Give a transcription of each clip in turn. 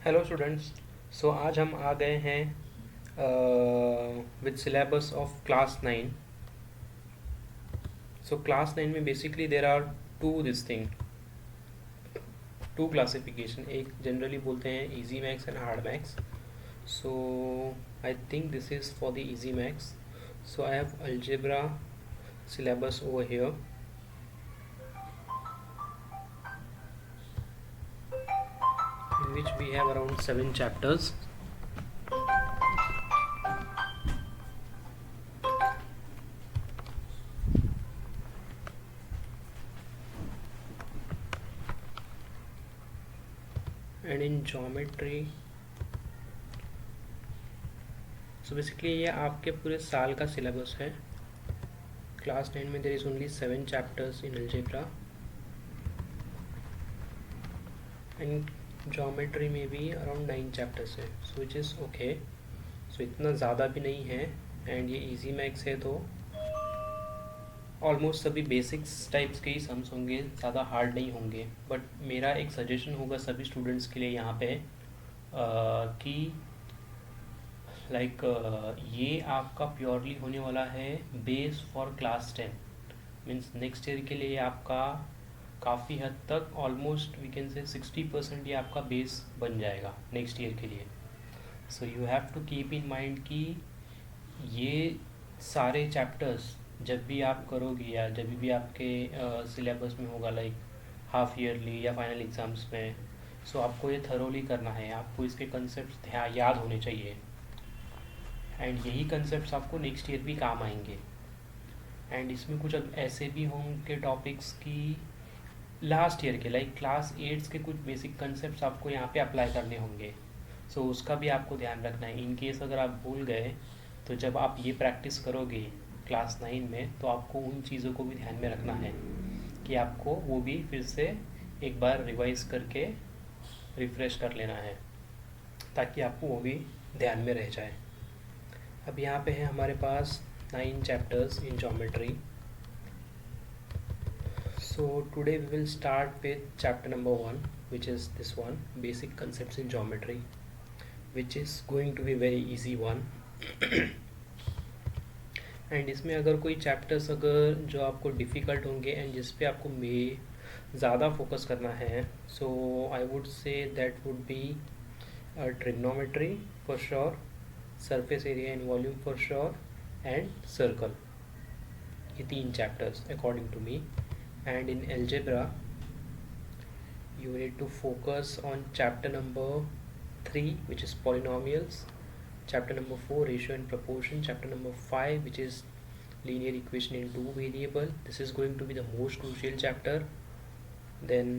Hello students. आज हम आ गए हैं with syllabus of class 9। Class 9 में basically there are two this thing, two classification. एक जनरली बोलते हैं easy maths and hard maths. So I think this is for the easy maths. I have algebra syllabus over here, in which we have around 7 chapters. And in geometry, basically ये आपके पूरे साल का syllabus है। Class 9 में there is only 7 chapters in algebra, and geometry में भी around 9 chapters है, विच इज़ ओके। इतना ज़्यादा भी नहीं है, एंड ये इजी मैथ्स है तो ऑलमोस्ट सभी बेसिक्स टाइप्स के ही सम्स होंगे, ज़्यादा हार्ड नहीं होंगे। बट मेरा एक सजेशन होगा सभी स्टूडेंट्स के लिए यहाँ पे कि ये आपका प्योरली होने वाला है base for class 10। Means next year के लिए आपका काफ़ी हद तक ऑलमोस्ट वी कैन से 60% ये आपका बेस बन जाएगा नेक्स्ट ईयर के लिए। You have to keep in mind कि ये सारे चैप्टर्स जब भी आप करोगे या जब भी आपके सिलेबस में होगा, लाइक हाफ ईयरली या फाइनल एग्ज़ाम्स में, आपको ये थरोली करना है। आपको इसके कंसेप्ट याद होने चाहिए, एंड यही कंसेप्ट आपको नेक्स्ट ईयर भी काम आएंगे। एंड इसमें कुछ ऐसे भी होंगे टॉपिक्स की लास्ट ईयर के, लाइक क्लास 8 के कुछ बेसिक कंसेप्ट आपको यहाँ पे अप्लाई करने होंगे। उसका भी आपको ध्यान रखना है। इन केस अगर आप भूल गए तो जब आप ये प्रैक्टिस करोगे क्लास 9 में, तो आपको उन चीज़ों को भी ध्यान में रखना है कि आपको वो भी फिर से एक बार रिवाइज करके रिफ़्रेश कर लेना है, ताकि आपको वो भी ध्यान में रह जाए। अब यहाँ पे है हमारे पास 9 chapters in geometry. Today we will start with chapter number 1, which is this one, basic concepts in geometry, which is going to be very easy one. And इसमें अगर कोई चैप्टर्स अगर जो आपको डिफ़िकल्ट होंगे एंड जिस पे आपको ज़्यादा फोकस करना है, I would say that would be trigonometry for sure, surface area and volume for sure, and circle. ये 3 chapters according to me. And in algebra you need to focus on chapter number 3, which is polynomials, chapter number 4, ratio and proportion, chapter number 5, which is linear equation in 2 variable. This is going to be the most crucial chapter. Then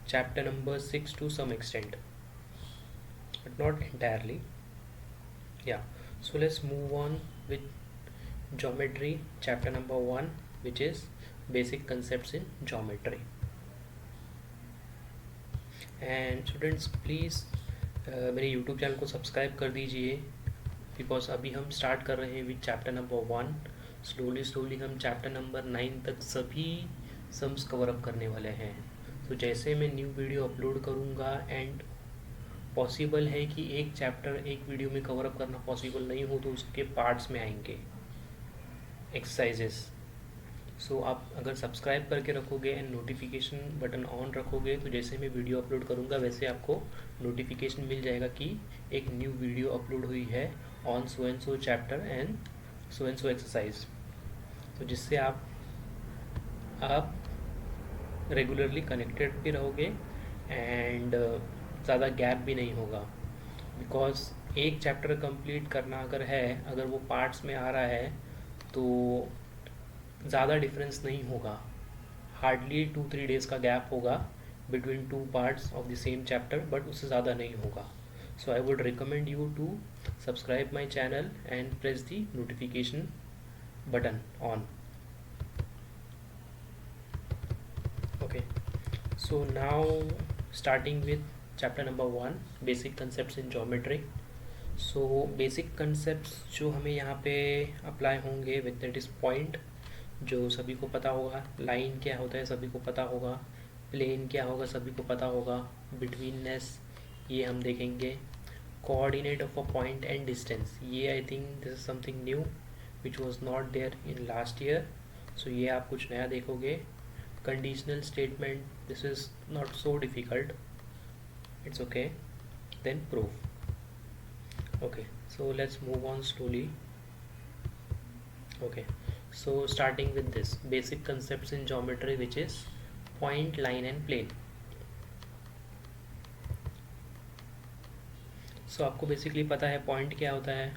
chapter number 6 to some extent, but not entirely. So let's move on with geometry, chapter number 1, which is basic concepts in geometry. And students please मेरे YouTube channel को subscribe कर दीजिए, because अभी हम start कर रहे हैं with chapter number 1। Slowly हम चैप्टर नंबर 9 तक सभी सम्स कवर अप करने वाले हैं। जैसे मैं न्यू वीडियो अपलोड करूँगा, एंड पॉसिबल है कि एक चैप्टर एक वीडियो में कवर अप करना पॉसिबल नहीं हो, तो उसके पार्ट्स में आएंगे एक्सरसाइजेस। आप अगर सब्सक्राइब करके रखोगे एंड नोटिफिकेशन बटन ऑन रखोगे, तो जैसे मैं वीडियो अपलोड करूँगा वैसे आपको नोटिफिकेशन मिल जाएगा कि एक न्यू वीडियो अपलोड हुई है on so and so chapter and so exercise. जिससे आप रेगुलरली कनेक्टेड भी रहोगे, एंड ज़्यादा गैप भी नहीं होगा। बिकॉज एक चैप्टर कंप्लीट करना अगर वो पार्ट्स में आ रहा है, तो ज़्यादा डिफरेंस नहीं होगा। हार्डली 2-3 डेज़ का गैप होगा between 2 parts of the same chapter, but उससे ज़्यादा नहीं होगा। I would recommend you to subscribe my channel and press the notification button on. Okay, now starting with chapter number 1, basic concepts in geometry. Basic concepts जो हमें यहाँ पे apply होंगे with that is point, जो सभी को पता होगा। लाइन क्या होता है सभी को पता होगा। प्लेन क्या होगा सभी को पता होगा। बिटवीननेस, ये हम देखेंगे coordinate of a point and distance, ये I think this is something new which was not there in last year, so ये आप कुछ नया देखोगे. Conditional statement, this is not so difficult, it's okay. Then proof. Okay, so let's move on slowly. Okay, so starting with this basic concepts in geometry, which is point, line and plane. So आपको basically पता है point क्या होता है,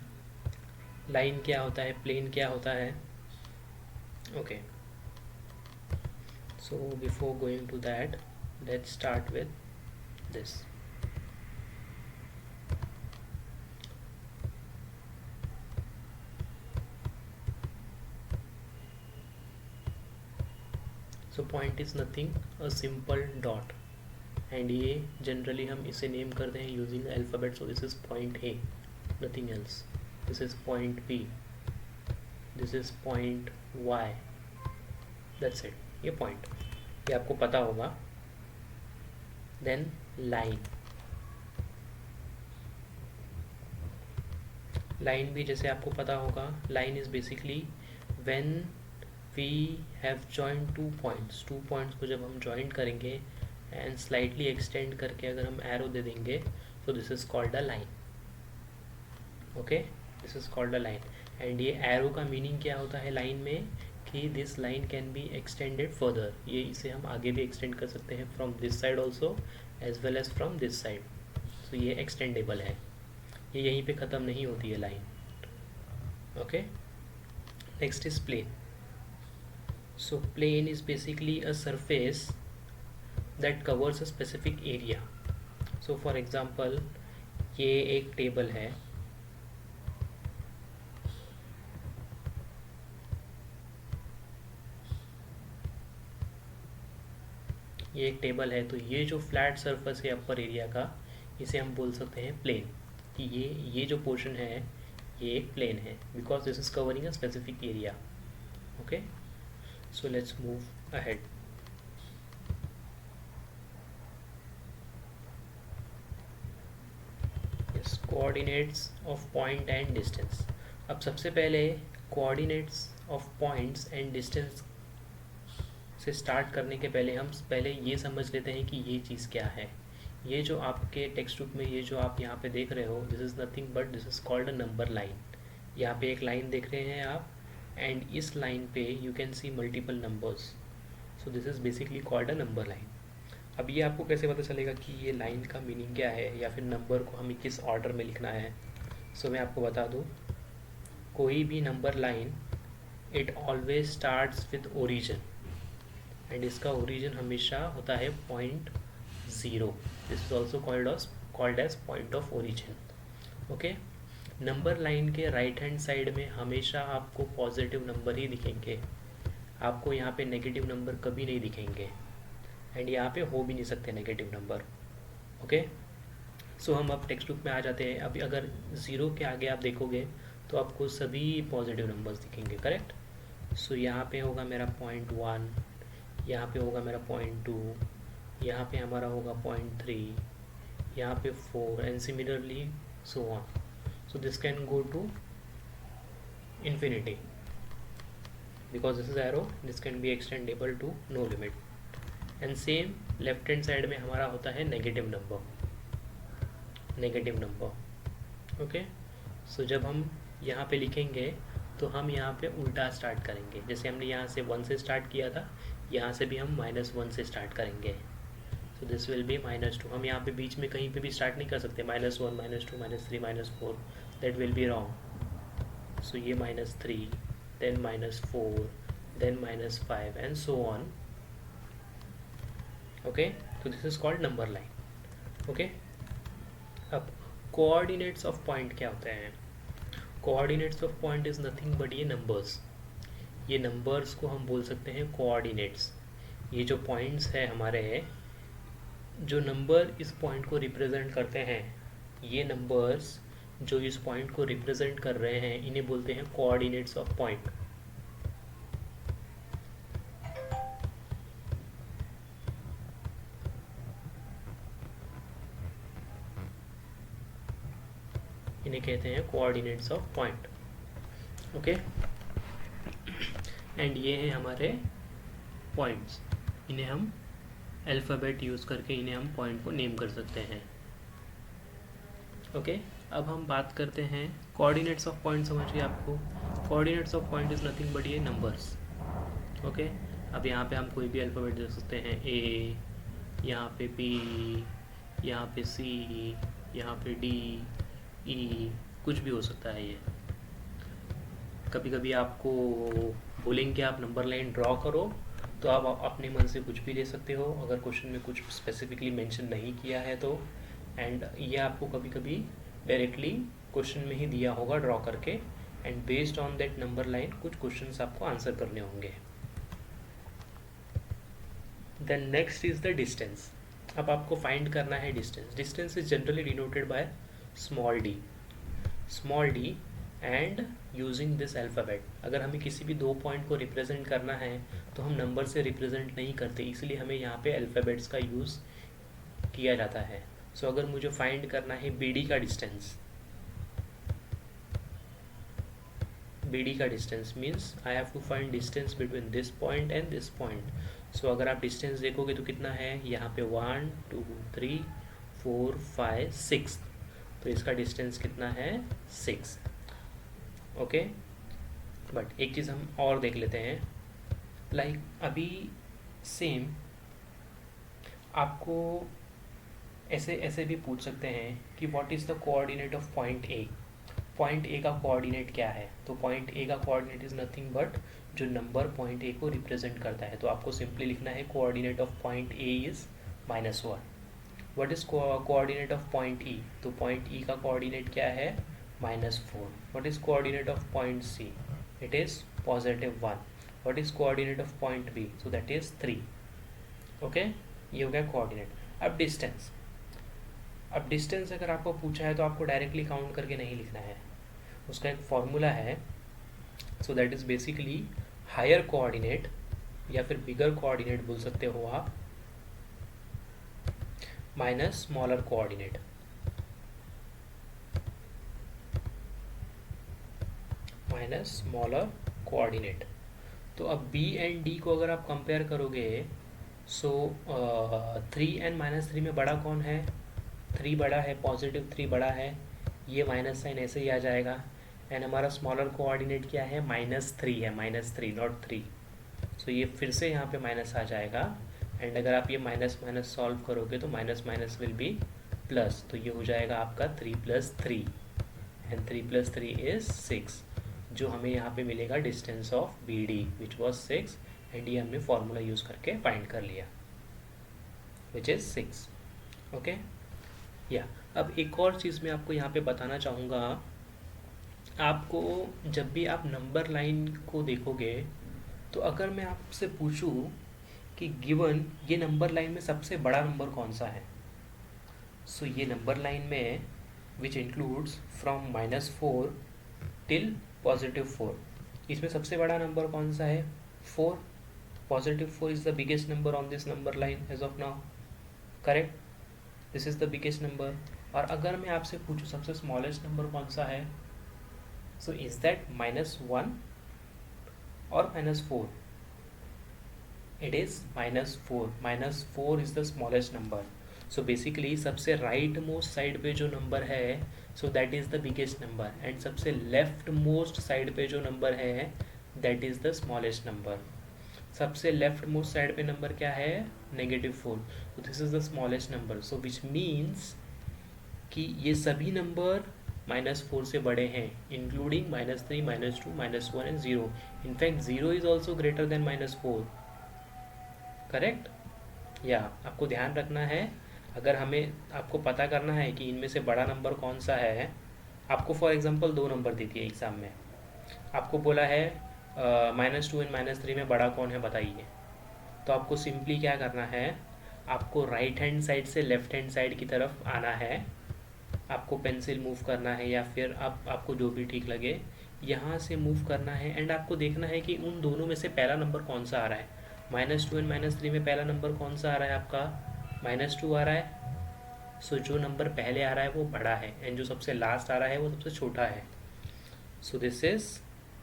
line क्या होता है, plane क्या होता है. Okay, so before going to that, let's start with this. So point is nothing a simple dot, and ये जनरली हम इसे नेम करते हैं using alphabet. So this is point A, nothing else. This is point B, this is point Y, that's it. ये point, ये आपको पता होगा. देन लाइन, लाइन भी जैसे आपको पता होगा. Line is basically when we have joint two points को जब हम जॉइंट करेंगे एंड स्लाइटली एक्सटेंड करके अगर हम एरो दे देंगे, तो this is called a line. Okay, this is called a line. And ये एरो का मीनिंग क्या होता है लाइन में, कि this line can be extended further. ये इसे हम आगे भी एक्सटेंड कर सकते हैं from this side also as well as from this side. So ये एक्सटेंडेबल है, ये यहीं पे ख़त्म नहीं होती है line. Okay, next is plane. So plane is basically a surface that covers a specific area. So for example, ये एक टेबल है, ये एक टेबल है, तो ये जो फ्लैट सरफेस है अपर एरिया का, इसे हम बोल सकते हैं प्लेन. कि ये जो पोर्शन है ये एक प्लेन है, because this is covering a specific area. Okay, so let's move ahead. Yes, coordinates of point and distance. अब सबसे पहले coordinates of points and distance से स्टार्ट करने के पहले हम पहले ये समझ लेते हैं कि ये चीज़ क्या है. ये जो आपके टेक्स्ट बुक में ये जो आप यहाँ पे देख रहे हो, this is nothing but this is called a number line. यहाँ पे एक लाइन देख रहे हैं आप, एंड इस लाइन पे you can see multiple numbers. So this is basically called a number line. अब ये आपको कैसे पता चलेगा कि ये लाइन का मीनिंग क्या है, या फिर नंबर को हमें किस ऑर्डर में लिखना है. सो मैं आपको बता दूँ, कोई भी number line it always starts with origin, and इसका ओरिजिन हमेशा होता है point 0. This is also called as point of origin. Okay, number line के राइट हैंड साइड में हमेशा आपको पॉजिटिव नंबर ही दिखेंगे, आपको यहाँ पे नेगेटिव नंबर कभी नहीं दिखेंगे, एंड यहाँ पे हो भी नहीं सकते नेगेटिव नंबर. ओके, सो हम अब टेक्स्ट बुक में आ जाते हैं. अभी अगर 0 के आगे आप देखोगे तो आपको सभी पॉजिटिव नंबर्स दिखेंगे, करेक्ट. सो यहाँ पे होगा मेरा पॉइंट 1, यहाँ पे होगा मेरा पॉइंट 2, यहाँ पे हमारा होगा पॉइंट 3, यहाँ पे 4, and similarly so on. So this can go to infinity because this is arrow, this can be extendable to no limit. And same left hand side में हमारा होता है नेगेटिव नंबर. ओके, सो जब हम यहाँ पे लिखेंगे तो हम यहाँ पे उल्टा स्टार्ट करेंगे. जैसे हमने यहाँ से 1 से स्टार्ट किया था, यहाँ से भी हम -1 से स्टार्ट करेंगे. सो दिस विल बी -2. हम यहाँ पे बीच में कहीं पे भी स्टार्ट नहीं कर सकते, -1 -2 -3 -4, that will be wrong. So ये -3, then -4, then -5 and so on. Okay, तो this is called number line. Okay, अब कोऑर्डिनेट्स ऑफ पॉइंट क्या होते हैं. Coordinates of point is nothing but ये नंबर्स. ये नंबर्स को हम बोल सकते हैं कोऑर्डिनेट्स. ये जो पॉइंट्स है हमारे, जो नंबर इस पॉइंट को रिप्रेजेंट करते हैं, ये नंबर्स जो इस पॉइंट को रिप्रेजेंट कर रहे हैं, इन्हें बोलते हैं कोऑर्डिनेट्स ऑफ पॉइंट. इन्हें कहते हैं coordinates of point. Okay, and ये हैं हमारे पॉइंट्स। इन्हें हम अल्फ़ाबेट यूज़ करके इन्हें हम पॉइंट को नेम कर सकते हैं। ओके, अब हम बात करते हैं कोऑर्डिनेट्स ऑफ पॉइंट। समझिए आपको coordinates of point is nothing but ये नंबर्स। ओके, अब यहाँ पे हम कोई भी अल्फ़ाबेट दे सकते हैं, ए, यहाँ पे बी, यहाँ पे सी, यहाँ पे डी, ई, कुछ भी हो सकता है ये। कभी कभी आपको बोलेंगे कि आप नंबर लाइन ड्रॉ करो, तो आप अपने मन से कुछ भी ले सकते हो अगर क्वेश्चन में कुछ स्पेसिफिकली मेंशन नहीं किया है तो। एंड ये आपको कभी कभी डायरेक्टली क्वेश्चन में ही दिया होगा ड्रॉ करके, and based on that number line कुछ क्वेश्चंस आपको आंसर करने होंगे। Then next is the distance. अब आपको फाइंड करना है distance. Distance is generally denoted by small d and using this alphabet. अगर हमें किसी भी दो पॉइंट को रिप्रेजेंट करना है तो हम नंबर से रिप्रेजेंट नहीं करते, इसलिए हमें यहाँ पे अल्फ़ाबेट्स का यूज़ किया जाता है। सो अगर मुझे फाइंड करना है BD का distance means I have to find distance between this point and this point. So अगर आप डिस्टेंस देखोगे तो कितना है यहाँ पे 1 2 3 4 5 6, तो इसका डिस्टेंस कितना है 6। ओके, बट एक चीज़ हम और देख लेते हैं। लाइक अभी सेम आपको ऐसे भी पूछ सकते हैं कि what is the coordinate of point A. Point A का कोऑर्डिनेट क्या है? तो पॉइंट ए का कोऑर्डिनेट इज़ नथिंग बट जो नंबर पॉइंट ए को रिप्रेजेंट करता है। तो आपको सिंपली लिखना है coordinate of point A is -1। What is coordinate of point E? तो पॉइंट ई का कोऑर्डिनेट क्या है? -4। What is coordinate of point C? It is +1। What is coordinate of point B? So that is 3। Okay, ये हो गया coordinate. अब distance अगर आपको पूछा है तो आपको डायरेक्टली काउंट करके नहीं लिखना है, उसका एक फॉर्मूला है। So that is basically higher coordinate या फिर बिगर कोऑर्डिनेट बोल सकते हो आप, माइनस स्मॉलर कोऑर्डिनेट। तो अब B एंड D को अगर आप कंपेयर करोगे, सो 3 एंड -3 में बड़ा कौन है? 3 बड़ा है, +3 बड़ा है, ये माइनस साइन ऐसे ही आ जाएगा। एंड हमारा स्मॉलर कोऑर्डिनेट क्या है? -3 है, -3 नॉट 3। सो ये फिर से यहाँ पे माइनस आ जाएगा। एंड अगर आप ये माइनस माइनस सॉल्व करोगे तो minus minus will be plus, तो ये हो जाएगा आपका 3 + 3 एंड 3 + 3 इज़ 6, जो हमें यहाँ पे मिलेगा distance of BD which was 6। And ये हमने फॉर्मूला यूज़ करके फाइंड कर लिया विच इज़ 6। ओके, या अब एक और चीज़ मैं आपको यहाँ पे बताना चाहूँगा। आपको जब भी आप नंबर लाइन को देखोगे तो अगर मैं आपसे पूछूँ कि गिवन ये नंबर लाइन में सबसे बड़ा नंबर कौन सा है, सो ये नंबर लाइन में विच इंक्लूड्स फ्रॉम -4 टिल +4, इसमें सबसे बड़ा नंबर कौन सा है? 4। +4 is the biggest number on this number line as of now, correct? This is the biggest number. और अगर मैं आपसे पूछूं सबसे स्मॉलेस्ट नंबर कौन सा है, सो इज़ दैट -1 और -4? It is -4। -4 is the smallest number. So basically सबसे राइट मोस्ट साइड पे जो नंबर है, so that is the biggest number, and सबसे लेफ्ट मोस्ट साइड पे जो नंबर है that is the smallest number. सबसे लेफ्ट मोस्ट साइड पे नंबर क्या है? -4। तो this is the smallest number. So which means कि ये सभी नंबर -4 से बड़े हैं, including -3, -2, -1 and 0। In fact 0 is also greater than -4, correct? या आपको ध्यान रखना है, अगर हमें आपको पता करना है कि इनमें से बड़ा नंबर कौन सा है। आपको फॉर एग्जांपल 2 नंबर दी थी एग्ज़ाम में, आपको बोला है -2 एंड -3 में बड़ा कौन है बताइए। तो आपको सिंपली क्या करना है, आपको राइट हैंड साइड से लेफ्ट हैंड साइड की तरफ आना है, आपको पेंसिल मूव करना है या फिर आपको जो भी ठीक लगे यहाँ से मूव करना है। एंड आपको देखना है कि उन दोनों में से पहला नंबर कौन सा आ रहा है। -2 एंड -3 में पहला नंबर कौन सा आ रहा है आपका? -2 आ रहा है, सो जो नंबर पहले आ रहा है वो बड़ा है एंड जो सबसे लास्ट आ रहा है वो सबसे छोटा है. So this is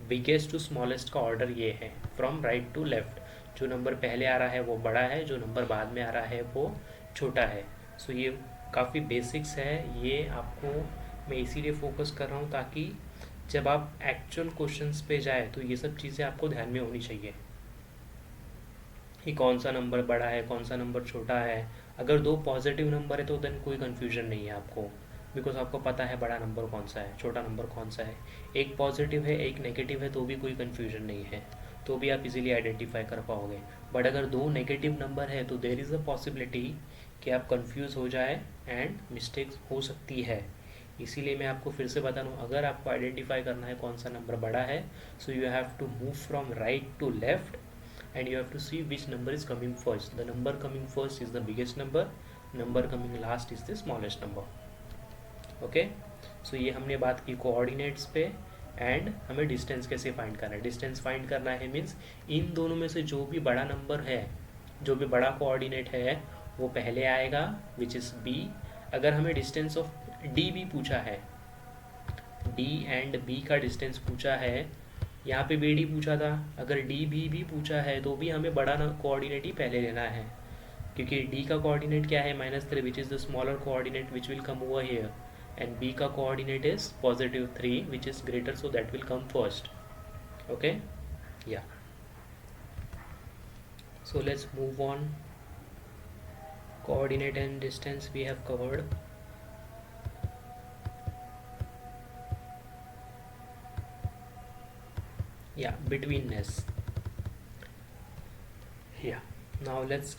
biggest to smallest का ऑर्डर ये है फ्रॉम राइट टू लेफ्ट. जो नंबर पहले आ रहा है वो बड़ा है, जो नंबर बाद में आ रहा है वो छोटा है. सो ये काफ़ी बेसिक्स है. ये आपको मैं इसीलिए फोकस कर रहा हूँ ताकि जब आप एक्चुअल क्वेश्चंस पे जाए तो ये सब चीज़ें आपको ध्यान में होनी चाहिए कि कौन सा नंबर बड़ा है, कौन सा नंबर छोटा है. अगर दो पॉजिटिव नंबर है तो देन कोई कन्फ्यूजन नहीं है आपको, बिकॉज आपको पता है बड़ा नंबर कौन सा है, छोटा नंबर कौन सा है. एक पॉजिटिव है, एक नेगेटिव है, तो भी कोई कन्फ्यूजन नहीं है, तो भी आप इजीली आइडेंटिफाई कर पाओगे. बट अगर दो नेगेटिव नंबर है तो देर इज़ अ पॉसिबिलिटी कि आप कंफ्यूज हो जाए एंड मिस्टेक्स हो सकती है. इसीलिए मैं आपको फिर से बता दूँ, अगर आपको आइडेंटिफाई करना है कौन सा नंबर बड़ा है, so you have to move from right to left and you have to see which number is coming first. The number coming first is the biggest number, number coming last is the smallest number. Okay, so ये हमने बात की coordinates पे. And हमें distance कैसे find करना है. Distance find करना है मीन्स इन दोनों में से जो भी बड़ा नंबर है, जो भी बड़ा कोऑर्डिनेट है वो पहले आएगा, विच इज़ बी. अगर हमें डिस्टेंस ऑफ डी भी पूछा है, डी एंड बी का डिस्टेंस पूछा है, यहाँ पे बी डी पूछा था, अगर डी भी पूछा है तो भी हमें बड़ा कोऑर्डिनेट ही पहले लेना है, क्योंकि डी का कोऑर्डिनेट क्या है -3 which is the smaller coordinate which will come over here, and B का coordinate is +3 which is greater, so that will come first. Okay, yeah so let's move on. Coordinate and distance we have covered. Yeah, betweenness. Yeah, now let's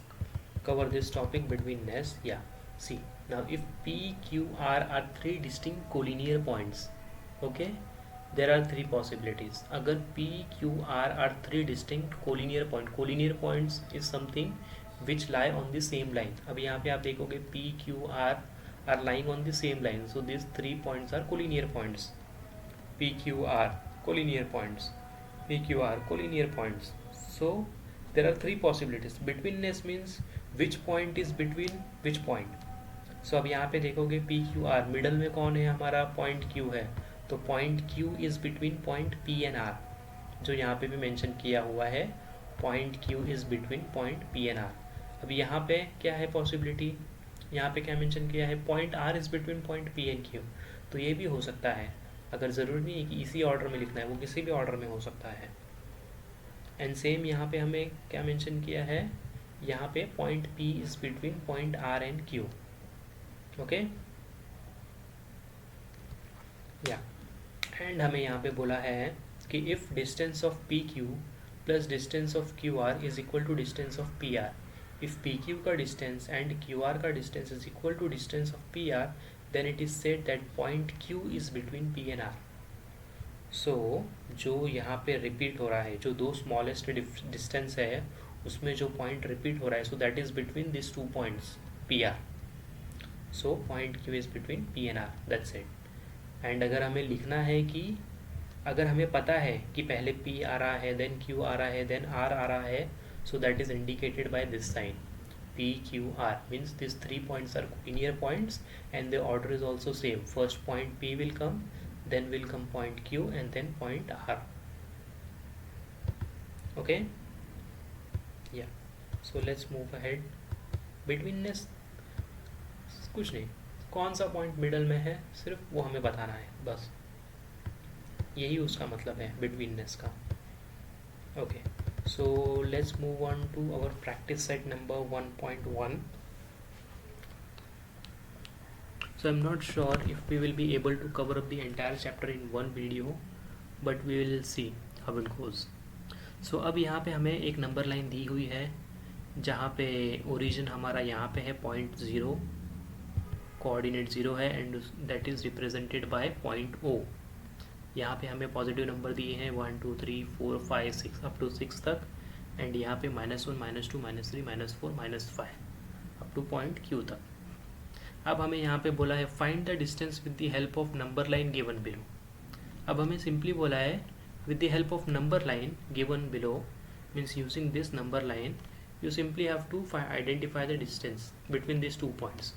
cover this topic, betweenness. Yeah, see, now if P, Q, R are three distinct collinear points, okay, there are three possibilities. अगर P, Q, R are three distinct collinear points is something which lie on the same line. अब यहाँ पे आप देखोगे P, Q, R are lying on the same line, so these 3 points are collinear points. P, Q, R collinear points. PQR collinear points. So there are three possibilities. Betweenness means which point is between which point. So अब यहाँ पे देखोगे PQR middle में कौन है, हमारा point Q है, तो point Q is between point P and R, जो यहाँ पे भी मेंशन किया हुआ है, point Q is between point P and R. अब यहाँ पे क्या है पॉसिबिलिटी, यहाँ पे क्या मेंशन किया है, point R is between point P and Q, तो ये भी हो सकता है. अगर ज़रूरी नहीं है कि इसी ऑर्डर में लिखना है, वो किसी भी ऑर्डर में हो सकता है. एंड सेम यहाँ पे हमें क्या मेंशन किया है, यहाँ पे point P is between point R and Q. Okay, या एंड हमें यहाँ पे बोला है कि if distance of PQ plus distance of QR is equal to distance of PR, if PQ का डिस्टेंस एंड QR का distance is equal to distance of PR, then it is said that point Q is between P and R. So जो यहाँ पे repeat हो रहा है, जो दो स्मॉलेस्ट डिस्टेंस है उसमें जो पॉइंट रिपीट हो रहा है, so that is between these 2 points PR. So point Q is between P and R. That's it. And अगर हमें लिखना है कि अगर हमें पता है कि पहले P आ रहा है, then Q आ रहा है, then R आ रहा है, so that is indicated by this sign. P, Q, R means these 3 points are collinear points and the order is also same. First point P will come, then will come point Q and then point R. Okay, yeah, so let's move ahead. Betweenness कुछ नहीं, कौन सा point middle में है सिर्फ वो हमें बताना है, बस यही उसका मतलब है betweenness का. Okay, so let's move on to our practice set number 1.1. So I'm not sure if we will be able to cover up the entire chapter in one video, but we will see how it goes. So अब यहाँ पे हमें एक number line दी हुई है जहाँ पे origin हमारा यहाँ पे है 0.0, कोऑर्डिनेट 0 है and that is represented by point O. यहाँ पे हमें पॉजिटिव नंबर दिए हैं 1 2 3 4 5 6 अप टू 6 तक, एंड यहाँ पे -1 -2 -3 -4 -5 अप टू पॉइंट Q तक. अब हमें यहाँ पे बोला है find the distance with the help of number line given below. अब हमें सिंपली बोला है with the help of number line given below, means using this number line you simply have to identify the distance between these 2 points.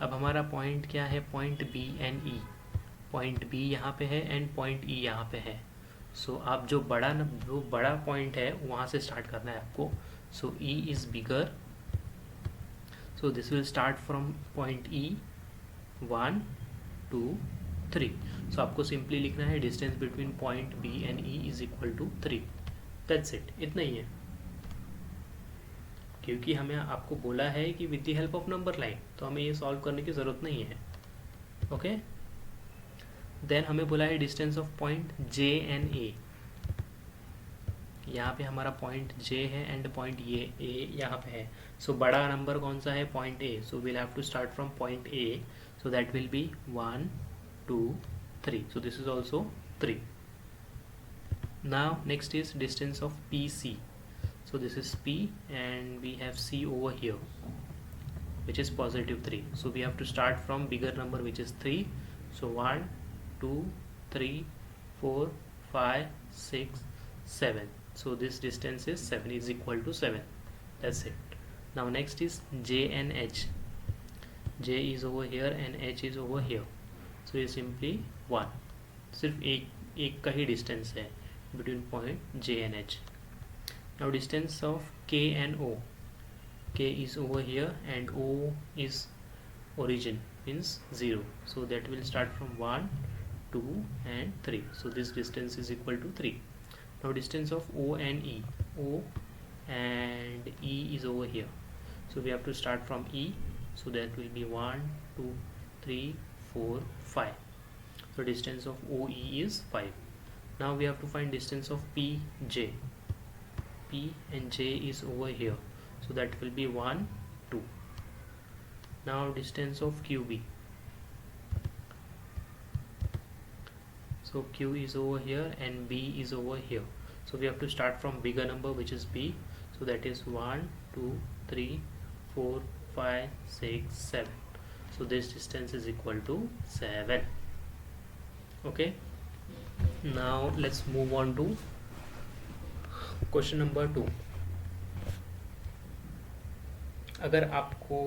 अब हमारा point क्या है, point B and E. Point B यहाँ पे है and point ई यहाँ पे है। सो आप जो बड़ा पॉइंट है वहाँ से स्टार्ट करना है आपको। So E is bigger, so this will start from point E 1 2 3। So आपको सिंपली लिखना है distance between point B and E is equal to 3। That's it, इतना ही है। क्योंकि हमें आपको बोला है कि with the help of number line, तो हमें ये सॉल्व करने की ज़रूरत नहीं है। ओके, देन हमें बोला है distance of point J and A. यहाँ पे हमारा पॉइंट जे है एंड पॉइंट ये ए यहाँ पे है। सो बड़ा नंबर कौन सा है, point A. So we'll have to start from point A, so that will be 1 2 3। So this is also 3। Now next is distance of PC. So this is P and we have C over here, which is positive 3. So we have to start from bigger number, which is 3. So 1 2 3 4 5 6 7. So this distance is 7, is equal to 7. That's it. Now next is J and H. J is over here and H is over here. So ये simply 1, सिर्फ एक का ही distance है between point J and H. Now distance of K and O. K is over here and O is origin, means 0. So that will start from 1 2 and 3. So this distance is equal to 3. Now distance of O and E. O and E is over here. So we have to start from E. So that will be 1 2 3 4 5. So distance of OE is 5. Now we have to find distance of PJ. P and J is over here. So that will be 1 2. Now distance of QB. So Q is over here and B is over here. So we have to start from bigger number, which is B. So that is 1 2 3 4 5 6 7. So this distance is equal to 7. Okay, now let's move on to question number 2। अगर आपको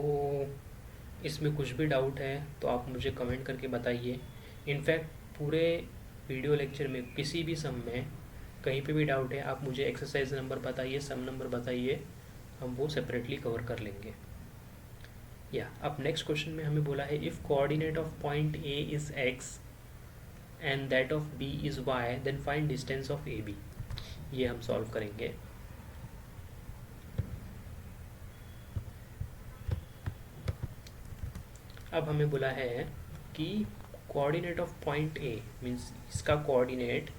इसमें कुछ भी doubt है तो आप मुझे comment करके बताइए। इनफैक्ट पूरे वीडियो लेक्चर में किसी भी सम में कहीं पे भी डाउट है, आप मुझे एक्सरसाइज नंबर बताइए, सम नंबर बताइए, हम वो सेपरेटली कवर कर लेंगे। या अब नेक्स्ट क्वेश्चन में हमें बोला है if coordinate of point A is x and that of B is y, then find distance of AB। ये हम सॉल्व करेंगे। अब हमें बोला है कि coordinate of point A means इसका कोऑर्डिनेट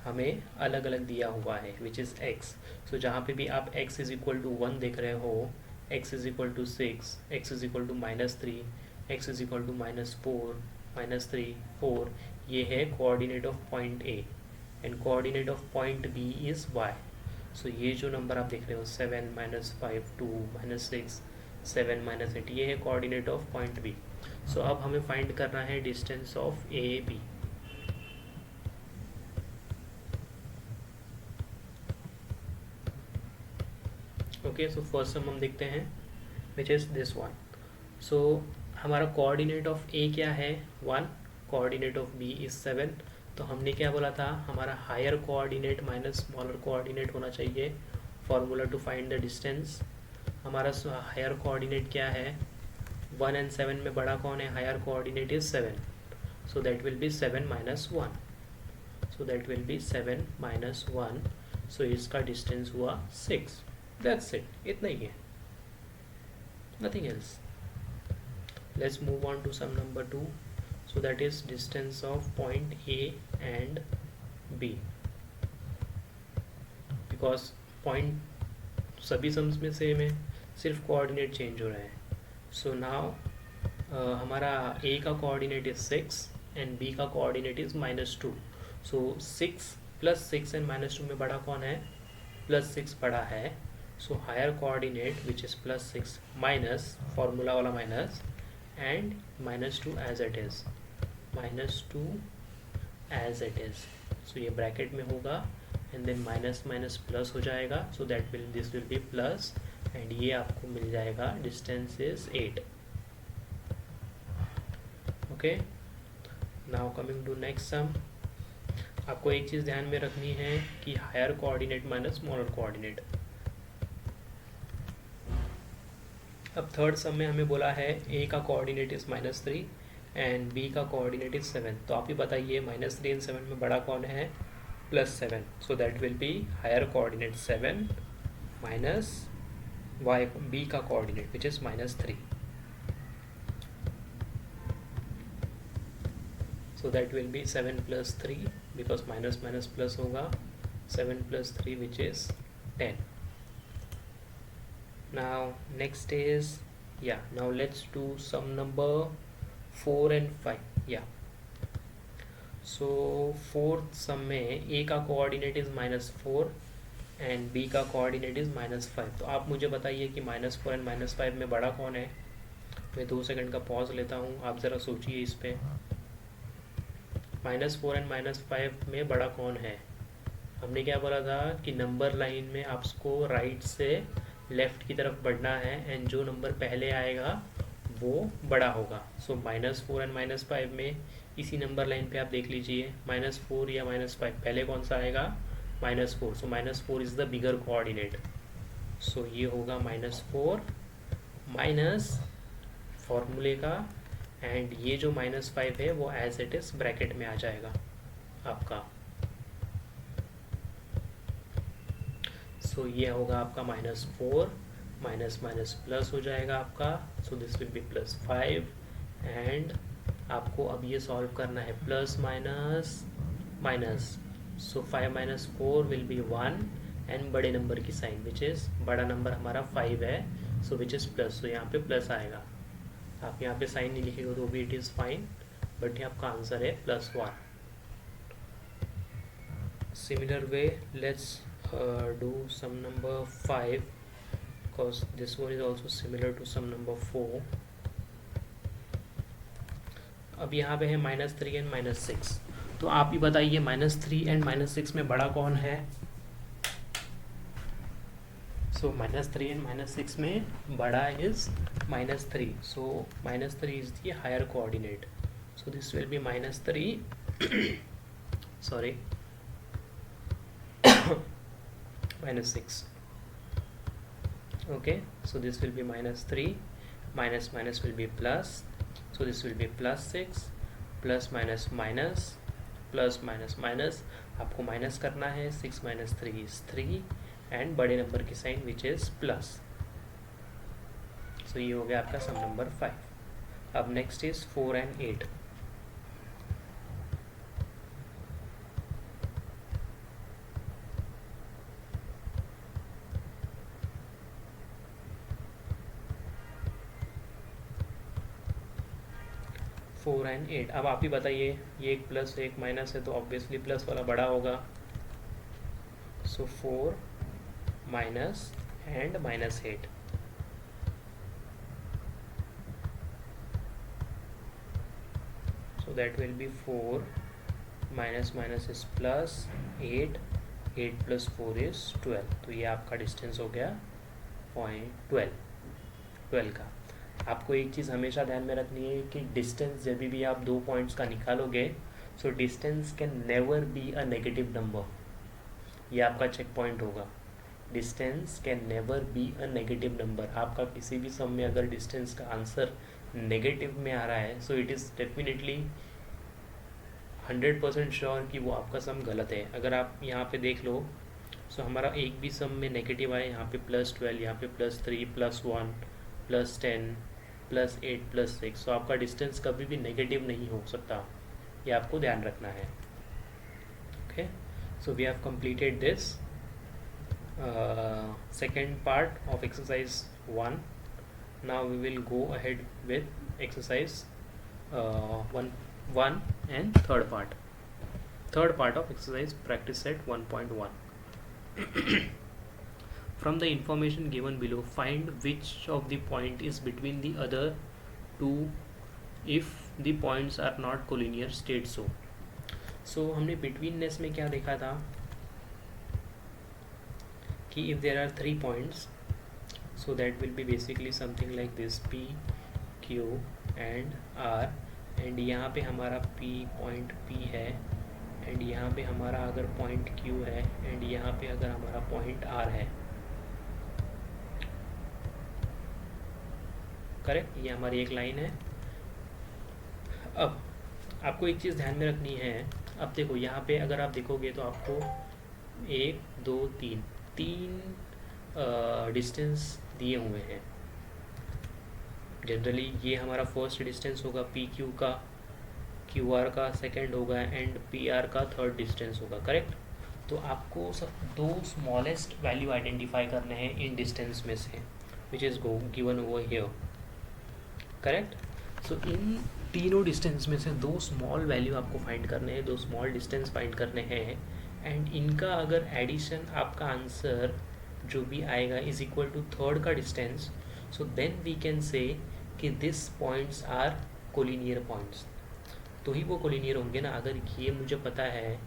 हमें अलग अलग दिया हुआ है, विच इज़ x। सो जहाँ पे भी आप x इज इक्वल टू 1 देख रहे हो, x is equal to 6, x is equal to -3, x is equal to -4 -3 4, ये है coordinate of point A and coordinate of point B is Y. So ये जो नंबर आप देख रहे हो 7 -5 2 -6 7 -8, ये है coordinate of point B. So अब हमें फाइंड करना है distance of A B. Okay, so first sum हम देखते हैं which is this one. So हमारा कोऑर्डिनेट ऑफ ए क्या है 1, कोऑर्डिनेट ऑफ बी इज 7। तो हमने क्या बोला था, हमारा higher coordinate minus smaller coordinate होना चाहिए formula to find the distance. हमारा हायर कोऑर्डिनेट क्या है, 1 एंड 7 में बड़ा कौन है, higher coordinate is 7। So that will be 7 - 1। So that will be 7 - 1। So इसका डिस्टेंस हुआ 6। दैट्स इट, इतना ही है, nothing else. Let's move on to sum number 2. So that is distance of point A and B. Because point सभी sums में same है, सिर्फ coordinate change हो रहा है। सो नाउ हमारा A का कोऑर्डिनेट इज 6 एंड B का कोऑर्डिनेट इज -2। सो 6 + 6 एंड -2 में बड़ा कौन है, +6 बड़ा है। So higher coordinate which is +6 minus formula वाला minus and -2 as it is, -2 as it is। so ये ब्रैकेट में होगा and then minus minus plus हो जाएगा। So that will this will be plus and ये आपको मिल जाएगा distance is 8। Okay, now coming to next sum. आपको एक चीज़ ध्यान में रखनी है कि higher coordinate minus smaller coordinate. अब थर्ड सम में हमें बोला है ए का कोऑर्डिनेट इज -3 एंड बी का कोऑर्डिनेट इज 7। तो आप ही बताइए -3 एंड 7 में बड़ा कौन है? +7। So that will be higher coordinate 7 minus Y B का coordinate which is -3। So that will be 7 + 3 because minus minus plus होगा, 7 + 3 which is 10। Now next is now let's do sum number 4 and 5. So fourth sum में a का coordinate is -4 and b का coordinate is -5। तो आप मुझे बताइए कि -4 and -5 में बड़ा कौन है? मैं 2 सेकंड का पॉज लेता हूँ, आप ज़रा सोचिए इस पे। -4 एंड -5 में बड़ा कौन है? हमने क्या बोला था कि नंबर लाइन में आपको राइट से लेफ्ट की तरफ बढ़ना है एंड जो नंबर पहले आएगा वो बड़ा होगा। सो -4 एंड -5 में इसी नंबर लाइन पे आप देख लीजिए, -4 या -5 पहले कौन सा आएगा? -4। सो -4 इज़ द बिगर कोऑर्डिनेट। सो ये होगा -4 माइनस फॉर्मूले का, एंड ये जो -5 है वो एज इट इज़ ब्रैकेट में आ जाएगा आपका। सो ये होगा आपका -4 माइनस माइनस प्लस हो जाएगा आपका। सो दिस विल बी +5 एंड आपको अब ये सॉल्व करना है plus minus minus. So 5 - 4 will be 1 and बड़े नंबर की साइन विच इज़ बड़ा नंबर हमारा 5 है, सो विच इज़ प्लस। सो यहाँ पे प्लस आएगा। आप यहाँ पे साइन नहीं लिखेगा तो भी इट इज़ फाइन, बट ये आपका आंसर है +1। Similar way, let's do sum number 5 because this one is also similar to sum number 4. अब यहाँ पे है -3 एंड -6। तो आप ही बताइए -3 एंड -6 में बड़ा कौन है? सो -3 एंड -6 में बड़ा is -3। So -3 is the higher coordinate. So this will be -3 sorry -6. Okay, so this will be -3 minus minus will be plus, so this will be +6 plus minus minus plus minus minus। आपको minus करना है, 6 - 3 is 3 and बड़े number की sign which is plus. सो ये हो गया आपका सम number 5। अब next is 4 and 8। Four and 8। अब आप ही बताइए, ये एक प्लस एक माइनस है तो ऑब्वियसली प्लस वाला बड़ा होगा। सो 4 minus and -8। So that will B 4 minus minus is plus 8 + 4 is 12। तो ये आपका डिस्टेंस हो गया 0.12 का। आपको एक चीज़ हमेशा ध्यान में रखनी है कि डिस्टेंस जब भी आप 2 पॉइंट्स का निकालोगे, so distance can never be a negative number. ये आपका चेक पॉइंट होगा। Distance can never be a negative number. आपका किसी भी सम में अगर डिस्टेंस का आंसर नेगेटिव में आ रहा है, so it is definitely 100% sure कि वो आपका सम गलत है। अगर आप यहाँ पे देख लो, सो हमारा एक भी सम में नेगेटिव आए, यहाँ पे +12, यहाँ पे +3, +1, +10, +8, +6, सो आपका डिस्टेंस कभी भी नेगेटिव नहीं हो सकता। ये आपको ध्यान रखना है। Okay, so we have completed this second part of exercise 1। Now we will go ahead with exercise 1 and third part of exercise practice set 1.1। From the information given below, find which of the point is between the other two if the points are not collinear, state so। So हमने betweenness में क्या देखा था कि if there are 3 points, so that will be basically something like this, P, Q and R, and यहाँ पे हमारा point P है, एंड यहाँ पे हमारा अगर पॉइंट Q है, एंड यहाँ पे अगर हमारा पॉइंट R है, करेक्ट, ये हमारी एक लाइन है। अब आपको एक चीज़ ध्यान में रखनी है, अब देखो यहाँ पे अगर आप देखोगे तो आपको 1 2 3 डिस्टेंस दिए हुए हैं। जनरली ये हमारा फर्स्ट डिस्टेंस होगा पी क्यू का, क्यू आर का सेकेंड होगा, एंड पी आर का थर्ड डिस्टेंस होगा, करेक्ट। तो आपको सब दो स्मॉलेस्ट वैल्यू आइडेंटिफाई करने हैं इन डिस्टेंस में से, which is given over here, correct. So इन तीनों डिस्टेंस में से दो स्मॉल वैल्यू आपको फाइंड करने हैं, दो स्मॉल डिस्टेंस फाइंड करने हैं, एंड इनका अगर एडिशन आपका आंसर जो भी आएगा इज इक्वल टू थर्ड का distance, so then we can say कि this points are collinear points. तो ही वो कोलिनियर होंगे ना। अगर ये मुझे पता है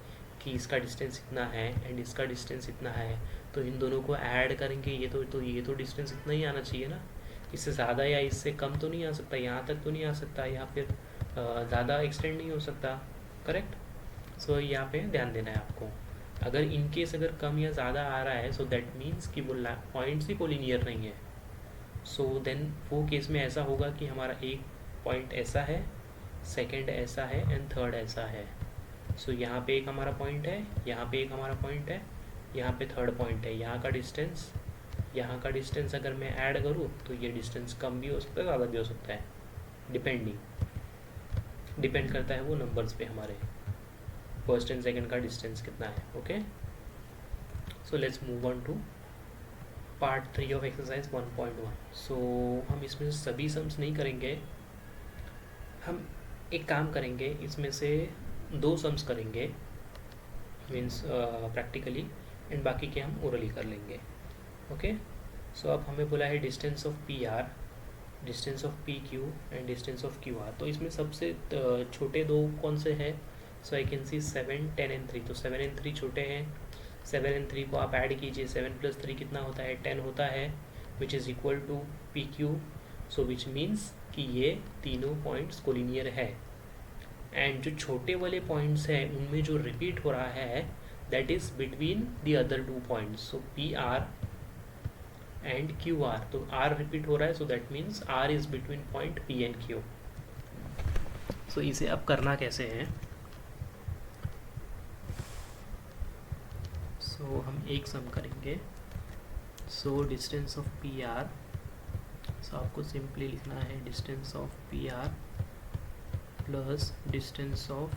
कि इसका डिस्टेंस इतना है एंड इसका डिस्टेंस इतना है, तो इन दोनों को ऐड करेंगे, ये तो डिस्टेंस इतना ही आना चाहिए ना, इससे ज़्यादा या इससे कम तो नहीं आ सकता, यहाँ तक तो नहीं आ सकता, या फिर ज़्यादा एक्सटेंड नहीं हो सकता, करेक्ट। सो यहाँ पे ध्यान देना है आपको। अगर इन केस अगर कम या ज़्यादा आ रहा है, सो दैट मीन्स कि वो पॉइंट्स ही कोलिनियर नहीं है। सो देन वो केस में ऐसा होगा कि हमारा एक पॉइंट ऐसा है, सेकंड ऐसा है, एंड थर्ड ऐसा है। सो यहाँ पे एक हमारा पॉइंट है, यहाँ पे एक हमारा पॉइंट है, यहाँ पे थर्ड पॉइंट है। यहाँ का डिस्टेंस अगर मैं ऐड करूँ तो ये डिस्टेंस कम भी हो सकता है, ज़्यादा भी हो सकता है, डिपेंड करता है वो नंबर्स पे हमारे फर्स्ट एंड सेकंड का डिस्टेंस कितना है। Okay, so let's move on to part 3 of exercise 1.1। सो हम इसमें सभी सम्स नहीं करेंगे, हम एक काम करेंगे, इसमें से 2 सम्स करेंगे मीन्स प्रैक्टिकली, एंड बाकी के हम ओरली कर लेंगे। ओके, सो अब हमें बोला है distance of P are, distance of P Q and distance of Q R. तो इसमें सबसे छोटे दो कौन से हैं? So I can C 7, 10 and 3। तो 7 एंड 3 छोटे हैं, 7 एंड 3 को आप ऐड कीजिए, 7 + 3 कितना होता है? 10 होता है, which is equal to P Q. So which means कि ये तीनों पॉइंट्स कोलिनियर है, एंड जो छोटे वाले पॉइंट्स हैं उनमें जो रिपीट हो रहा है that is between the other 2 points. So P R and Q R, तो आर रिपीट हो रहा है, so that means R is between point P and Q. So इसे अब करना कैसे है? सो हम एक सम करेंगे। So distance of P R, so आपको सिंपली लिखना है distance of P R plus distance of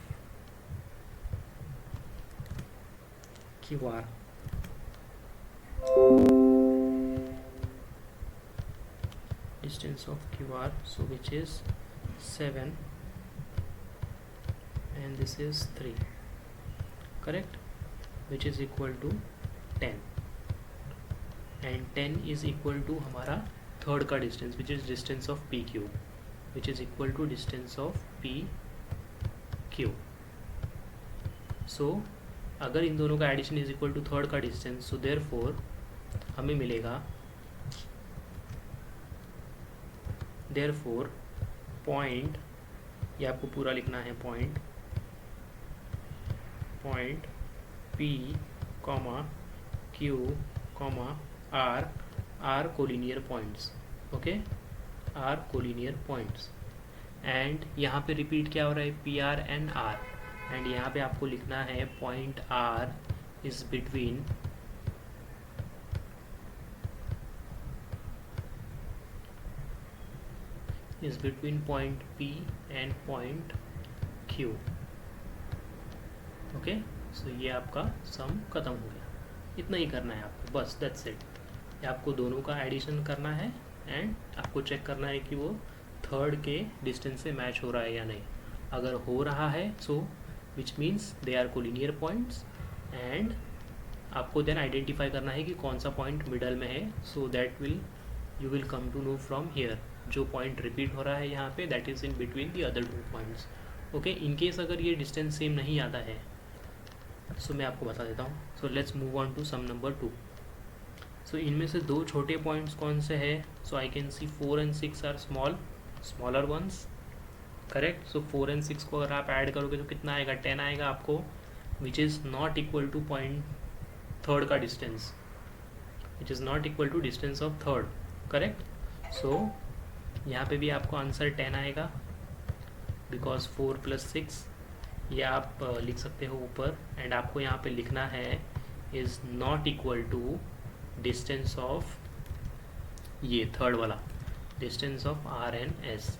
Q R. Distance of QR, so which is 7 and this is 3, correct, which is equal to 10, and 10 is equal to हमारा third का distance which is distance of PQ, which is equal to distance of PQ. so अगर इन दोनों का addition is equal to third का distance, so therefore हमें मिलेगा point, ये आपको पूरा लिखना है, point P, Q, R collinear points. Okay, R collinear points, and यहाँ पे रिपीट क्या हो रहा है? P R and R, and यहाँ पे आपको लिखना है point R is between point P and point Q. Okay, so ये आपका सम खत्म हो गया। इतना ही करना है आपको, बस दैट्स इट। ये आपको दोनों का एडिशन करना है एंड आपको चेक करना है कि वो थर्ड के डिस्टेंस से मैच हो रहा है या नहीं। अगर हो रहा है so which means they are collinear points, and आपको देन आइडेंटिफाई करना है कि कौन सा पॉइंट मिडल में है। So that you will come to know from here, जो पॉइंट रिपीट हो रहा है यहाँ पे that is in between the other 2 points. Okay, in case अगर ये डिस्टेंस सेम नहीं आता है सो मैं आपको बता देता हूँ। So let's move on to sum number 2। So इनमें से 2 छोटे पॉइंट्स कौन से हैं? So I can see 4 and 6 are smaller ones, correct. So 4 and 6 को अगर आप ऐड करोगे तो कितना आएगा, 10 आएगा आपको, which is not equal to point third का distance, which is not equal to distance of third, correct. So यहाँ पे भी आपको आंसर 10 आएगा, बिकॉज 4 + 6 ये आप लिख सकते हो ऊपर, एंड आपको यहाँ पे लिखना है is not equal to distance of ये थर्ड वाला, distance of R and S,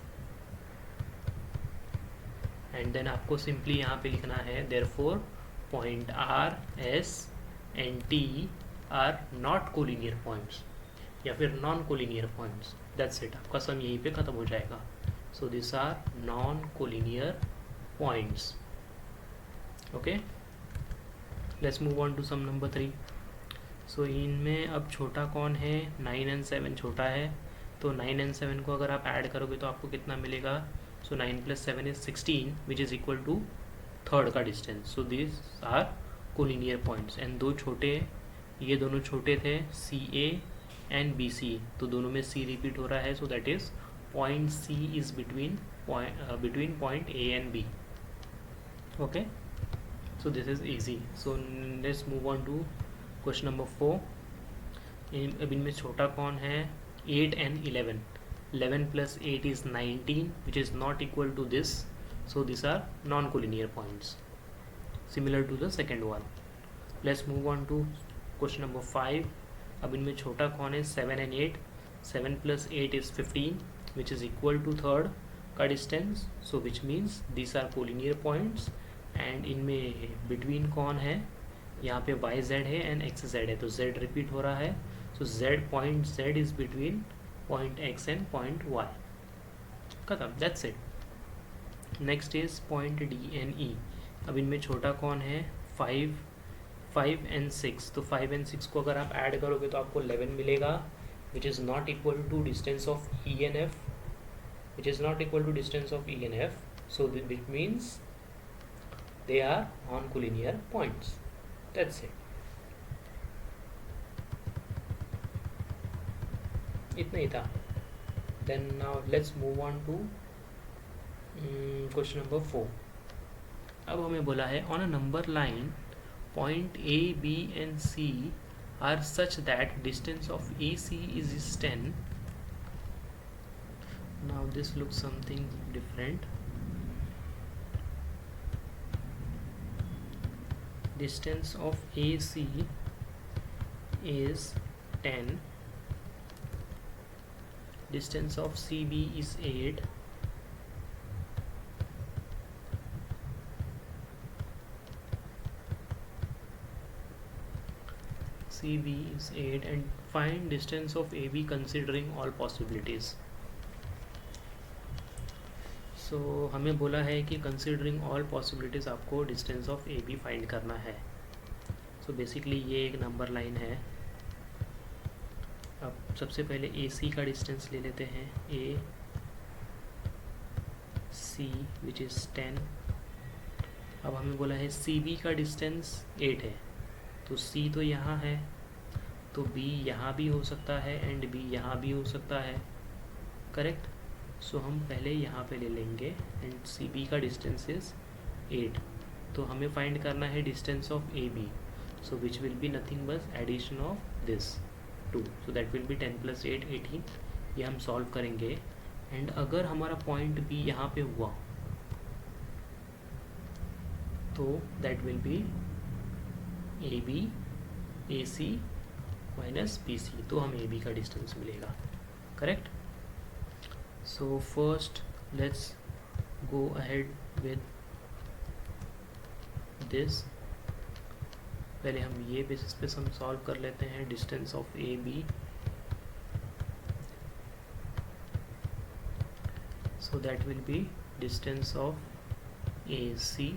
and then आपको सिंपली यहाँ पे लिखना है therefore point R S and T are not collinear points, या फिर non collinear points, that's it, आपका सम यहीं पे ख़त्म हो जाएगा। So this are non collinear points. Okay, let's move on to sum number 3। सो इनमें अब छोटा कौन है, 9 एंड 7 छोटा है, तो 9 एंड 7 को अगर आप ऐड करोगे तो आपको कितना मिलेगा, सो 9 + 7 इज 16 which is equal to third का distance. So this are collinear points, and दो छोटे, ये दोनों छोटे थे CA एंड BC, तो दोनों में C रिपीट हो रहा है, so that is point C is between point A and B। Okay, so this is easy. So let's move on to question number 4. अब इनमें छोटा कौन है, 8 and 11, 11 + 8 is 19 which is not equal to this, so these are non-collinear points similar to the second one. Let's move on to question number 5. अब इनमें छोटा कौन है, 7 and 8, 7 + 8 is 15 which is equal to third का distance, so which means these are collinear points, and इनमें between कौन है, यहाँ पे YZ है एंड XZ है, तो Z रिपीट हो रहा है, so point Z is between point X and point Y, खत्म, that's it. Next is point D and E। अब इनमें छोटा कौन है, 5 एंड 6, तो 5 एंड 6 को अगर आप ऐड करोगे तो आपको 11 मिलेगा, which is not equal to distance of E and F, which is not equal to distance of E and F, so which means they are non-collinear points, that's it, इतना ही था। then now let's move on to question number 4। अब हमें बोला है on a number line point A, B and C are such that distance of AC is 10। now this looks something different, distance of AC is 10, distance of CB is 8, CB is 8, and find distance of AB considering all possibilities। सो हमें बोला है कि considering all possibilities आपको distance of A B find करना है। So basically ये एक number line है। अब सबसे पहले ए सी का डिस्टेंस ले लेते हैं, ए सी विच इज़ 10। अब हमें बोला है सी बी का डिस्टेंस 8 है, तो सी तो यहाँ है, तो बी यहाँ भी हो सकता है एंड बी यहाँ भी हो सकता है, करेक्ट। सो हम पहले यहाँ पे ले लेंगे, एंड सी बी का डिस्टेंस इज़ 8, तो हमें फाइंड करना है distance of A B, so which will be nothing बस addition of this 2, so that will be 10 + 8 18। ये हम सॉल्व करेंगे, एंड अगर हमारा पॉइंट बी यहाँ पे हुआ तो that will be A B A C minus B C, तो हमें ए बी का डिस्टेंस मिलेगा, correct. So first let's go ahead with this। पहले हम ये बेसिस पे सम सॉल्व कर लेते हैं, distance of A B, so that will be distance of A C,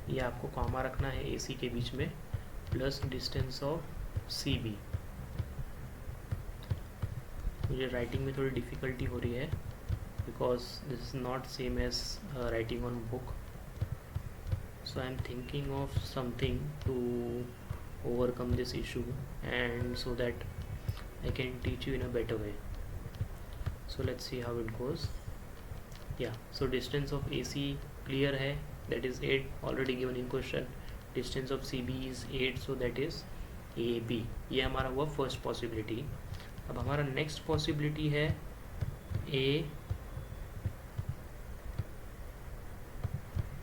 ये आपको कॉमा रखना है ए सी के बीच में, plus distance of C B. मुझे राइटिंग में थोड़ी डिफ़िकल्टी हो रही है because this is not same as writing on book, so I am thinking of something to overcome this issue and so that I can teach you in a better way. So let's see how it goes. Yeah so distance of AC clear है, that is 8 already given in question. Distance of CB is 8, so that is AB. ये हमारा हुआ first possibility. अब हमारा next possibility है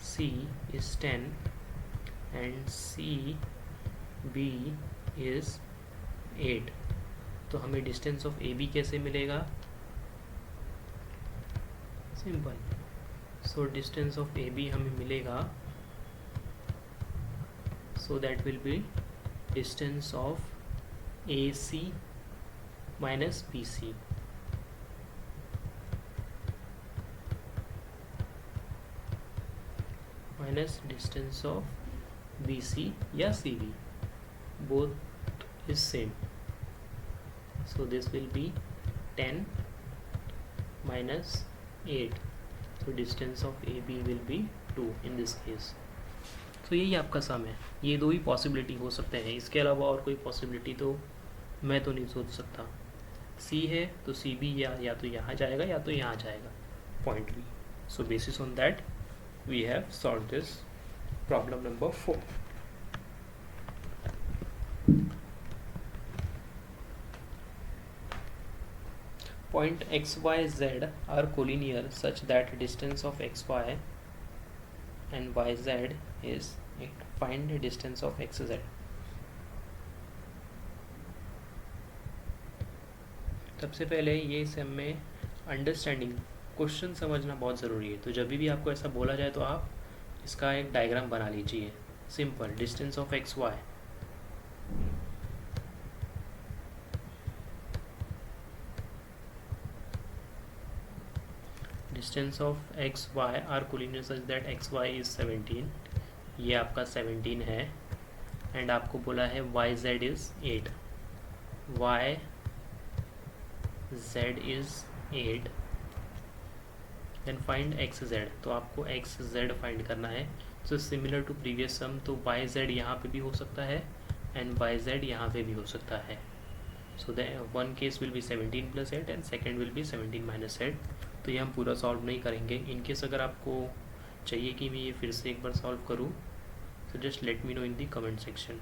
AC is 10 and CB is 8. तो हमें distance of AB कैसे मिलेगा? Simple. So distance of AB हमें मिलेगा, सो that will be distance of AC minus BC. Minus distance of BC या CB, both is same. So this will be 10 minus 8. So distance of AB will be 2 in this case. So यही आपका सम है. ये दो ही possibility हो सकते हैं, इसके अलावा और कोई पॉसिबिलिटी तो मैं तो नहीं सोच सकता. C है तो CB या तो यहाँ जाएगा या तो यहाँ जाएगा point B. So basis on that we have solved this problem number 4. Point XYZ are collinear such that distance of XY and YZ is 8. Find the distance of XZ. सबसे पहले ये सब में अंडरस्टैंडिंग क्वेश्चन समझना बहुत ज़रूरी है. तो जब भी आपको ऐसा बोला जाए तो आप इसका एक डायग्राम बना लीजिए. Simple. Distance of XY, distance of XY are collinear such that XY is 17. ये आपका 17 है. एंड आपको बोला है YZ is 8. YZ is 8. Then find XZ. तो आपको XZ फाइंड करना है. So similar to previous sum, तो YZ यहाँ पे भी हो सकता है एंड YZ यहाँ पे भी हो सकता है. So the one case will be 17 plus 8 and second will be 17 minus 8. तो ये हम पूरा सॉल्व नहीं करेंगे. इनकेस अगर आपको चाहिए कि मैं ये फिर से एक बार सॉल्व करूँ तो just let me know in the comment section.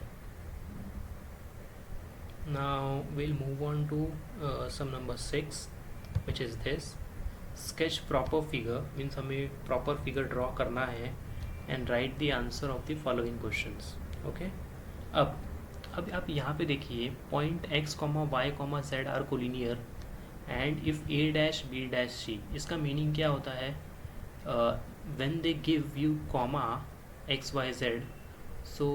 Now will move on to sum number 6 which is this. Sketch proper figure means हमें प्रॉपर फिगर ड्रॉ करना है and write the answer of the following questions. Okay. अब आप यहाँ पे देखिए point X, Y, Z are collinear and if A dash B dash C. इसका meaning क्या होता है? When they give you comma X, Y, Z, सो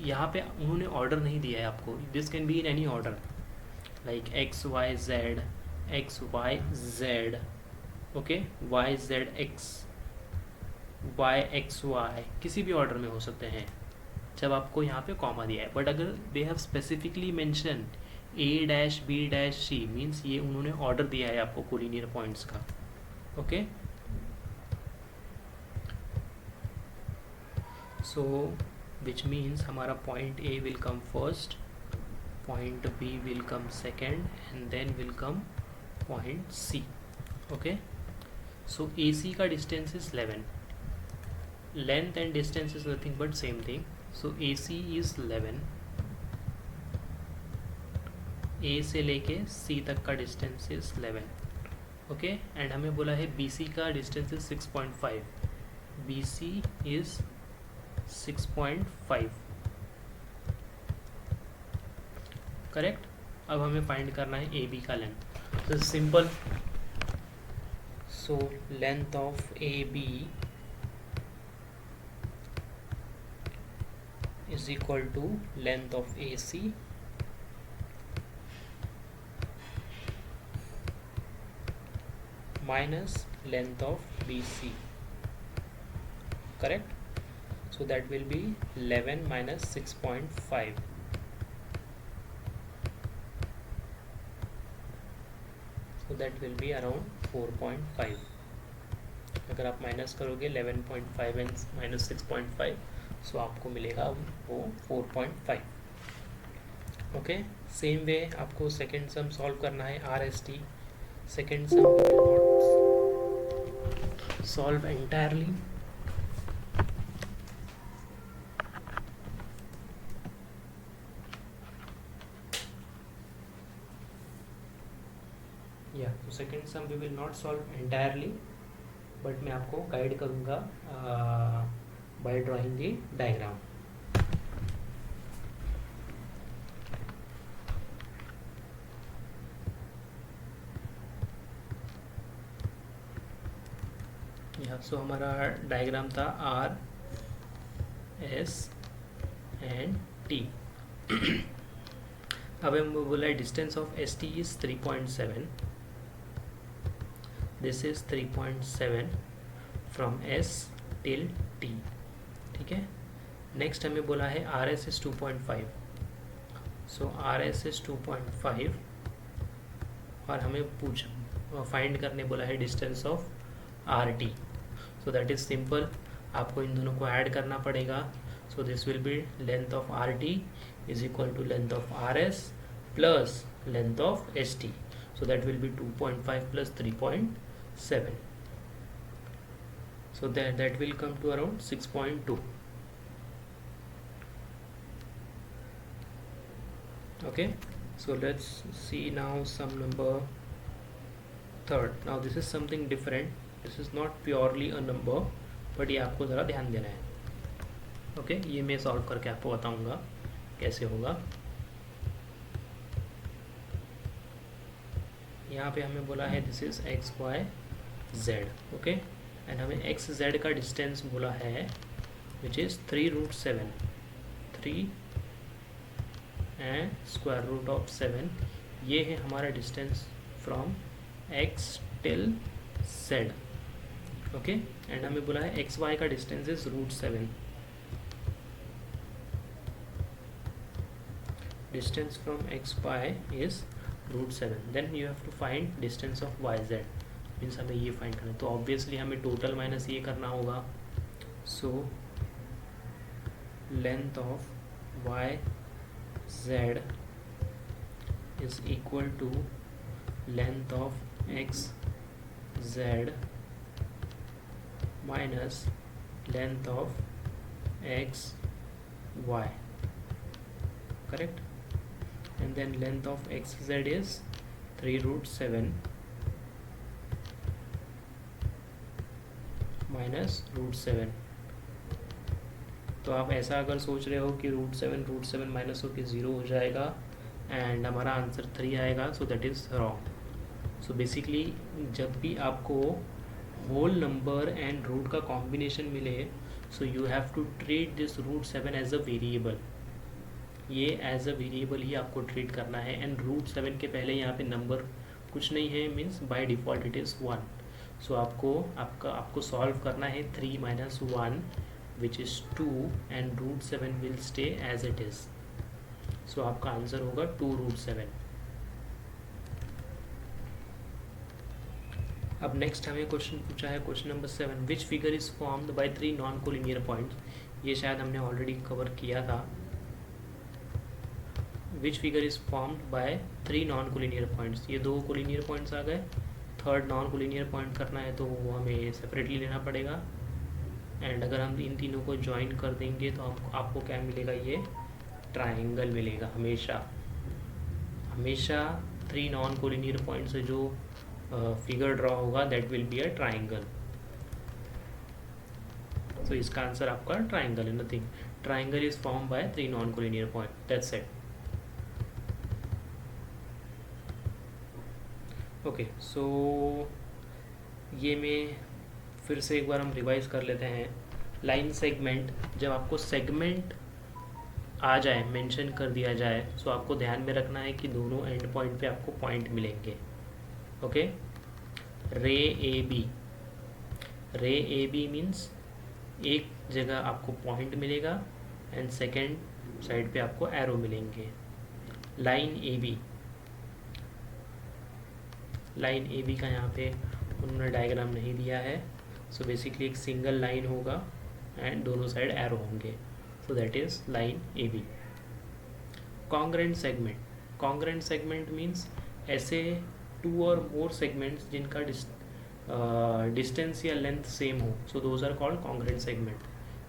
यहाँ पे उन्होंने ऑर्डर नहीं दिया है आपको. This can be in any order like X, Y, Z, X, Y, Z, okay, Y, Z, X, Y, X, Y, किसी भी ऑर्डर में हो सकते हैं जब आपको यहाँ पे कॉमा दिया है. बट अगर they have specifically mention A dash B dash C means ये उन्होंने ऑर्डर दिया है आपको कोलिनियर पॉइंट्स का. ओके. सो विच मीन्स हमारा point A will come first, point B will come second and then will come point C. Okay. So AC का distance is 11. Length and distance is nothing but same thing. So AC is 11. A से लेके C तक का distance is 11. Okay. And हमें बोला है BC का distance is 6.5. BC is 6.5. Correct. अब हमें फाइंड करना है AB का लेंथ. तो simple. So length of AB is equal to length of AC minus length of BC. Correct. So that will be 11 minus 6.5. So that will be around 4.5. अगर आप minus करोगे 11.5 and minus 6.5, सो आपको मिलेगा वो 4.5. Okay. Same way आपको second sum solve करना है RST. Second sum solve entirely. या तो second sum we will not solve entirely, but मैं आपको गाइड करूँगा बाय ड्राइंग दी डायग्राम. या सो हमारा डायग्राम था आर एस एंड टी. अब हम बोला है distance of S T is 3.7. This is 3.7 from S till T. ठीक है. नेक्स्ट हमें बोला है R S is 2.5. So R S is 2.5 और हमें फाइंड करने बोला है distance of R T. So that is simple. आपको इन दोनों को ऐड करना पड़ेगा. सो this will B length of R T is equal to length of RS plus length of ST. So that will be 2.5 plus 3.7. So that will come to around 6.2. Okay. So let's see now some number third. Now this is something different. This is not purely a number, but ये आपको ज़रा ध्यान देना है. Okay. ये मैं solve करके आपको बताऊँगा कैसे होगा. यहाँ पे हमें बोला है this is X Y Z. Okay. And हमें एक्स जेड का डिस्टेंस बोला है which is 3√7. 3 and square root of 7. ये है हमारा distance from X till Z. Okay. And हमें बोला है एक्स वाई का distance is √7. distance from x y is √7. then you have to find distance of y z. Means हमें ये find करना है. तो ऑब्वियसली हमें टोटल माइनस ये करना होगा. So length of y z is equal to length of x z minus length of x y. Correct. And then length of xz is 3√7 minus √7. तो आप ऐसा अगर सोच रहे हो कि √7 माइनस हो के 0 हो जाएगा एंड हमारा आंसर 3 आएगा, so that is wrong. So basically जब भी आपको होल नंबर एंड रूट का कॉम्बिनेशन मिले, so you have to treat this √7 as a variable. ये एज अ वेरिएबल ही आपको ट्रीट करना है. एंड √7 के पहले यहाँ पे नंबर कुछ नहीं है, means by default it is 1. So आपको सॉल्व करना है 3 - 1 which is 2 and √7 will stay as it is. So आपका आंसर होगा 2√7. अब नेक्स्ट हमें क्वेश्चन पूछा है question number 7. Which figure is formed by 3 non collinear points. ये शायद हमने ऑलरेडी कवर किया था. Which figure is formed by 3 non collinear points. ये 2 कोलिनियर पॉइंट्स आ गए. थर्ड नॉन कोलिनियर पॉइंट करना है तो वो हमें सेपरेटली लेना पड़ेगा. एंड अगर हम इन तीनों को ज्वाइन कर देंगे तो आपको क्या मिलेगा, ये ट्राइंगल मिलेगा. हमेशा 3 नॉन कोलिनियर पॉइंट से जो फिगर ड्रॉ होगा that will be a triangle. तो इसका आंसर आपका ट्राइंगल है. Nothing. Triangle is form by 3 non collinear point. That's it. Okay. So ये मैं फिर से एक बार हम रिवाइज कर लेते हैं. लाइन सेगमेंट, जब आपको सेगमेंट आ जाए, मेंशन कर दिया जाए, सो आपको ध्यान में रखना है कि दोनों एंड पॉइंट पे आपको पॉइंट मिलेंगे. ओके. रे ए बी मीन्स एक जगह आपको पॉइंट मिलेगा एंड सेकेंड साइड पे आपको एरो मिलेंगे. लाइन ए बी का यहाँ पे उन्होंने डायग्राम नहीं दिया है. सो बेसिकली एक सिंगल लाइन होगा एंड दोनों साइड एरो होंगे. So that is line A B. Congruent segment means ऐसे 2 और मोर सेगमेंट्स जिनका डिस्टेंस या लेंथ सेम हो, so those are called congruent segment.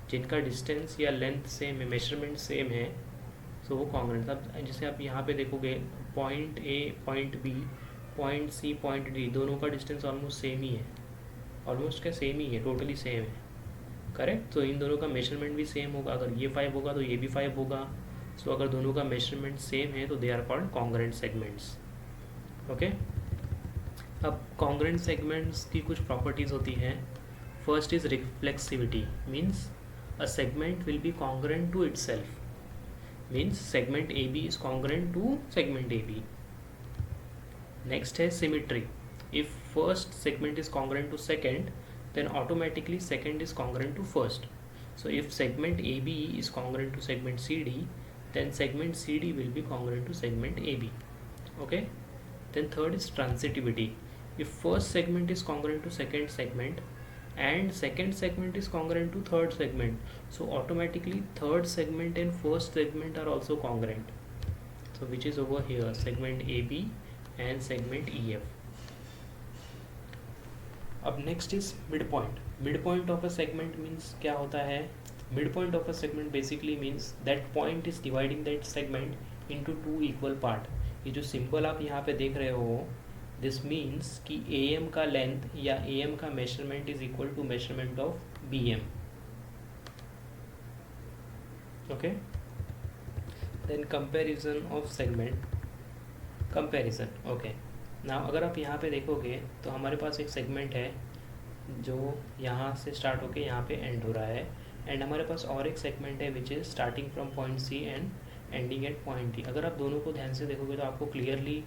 जिनका डिस्टेंस या लेंथ सेम है, मेजरमेंट सेम है, सो वो कॉन्ग्रेंट। अब जैसे आप यहाँ पे देखोगे point A, point B, point C, point D, दोनों का डिस्टेंस ऑलमोस्ट सेम ही है। ऑलमोस्ट क्या, सेम ही है, टोटली सेम है, करेक्ट। तो इन दोनों का मेजरमेंट भी सेम होगा, अगर ये 5 होगा तो ये भी 5 होगा। सो अगर दोनों का मेजरमेंट सेम है तो they are called congruent segments. Okay, अब कॉन्ग्रेंट सेगमेंट्स की कुछ प्रॉपर्टीज़ होती हैं। First is reflexivity, means a segment will be congruent to itself, means segment A B is congruent to segment A B. Next है symmetry, if first segment is congruent to second, then automatically second is congruent to first. So if segment AB is congruent to segment CD, then segment CD will be congruent to segment AB. Okay, then third is transitivity, if first segment is congruent to second segment and second segment is congruent to third segment, so automatically third segment and first segment are also congruent, so which is over here segment AB and segment EF. अब next is mid point. Mid point of a segment means क्या होता है? Mid point of a segment basically means that point is dividing that segment into 2 equal part. ये जो symbol आप यहाँ पे देख रहे हो, दिस मीन्स कि ए एम का लेंथ या ए एम का measurement is equal to measurement of B M. Okay, then comparison of segment, comparison. Okay, now अगर आप यहाँ पे देखोगे तो हमारे पास एक सेगमेंट है जो यहाँ से स्टार्ट होके यहाँ पे एंड हो रहा है, एंड हमारे पास और एक सेगमेंट है which is starting from point C and ending at point D. अगर आप दोनों को ध्यान से देखोगे तो आपको क्लियरली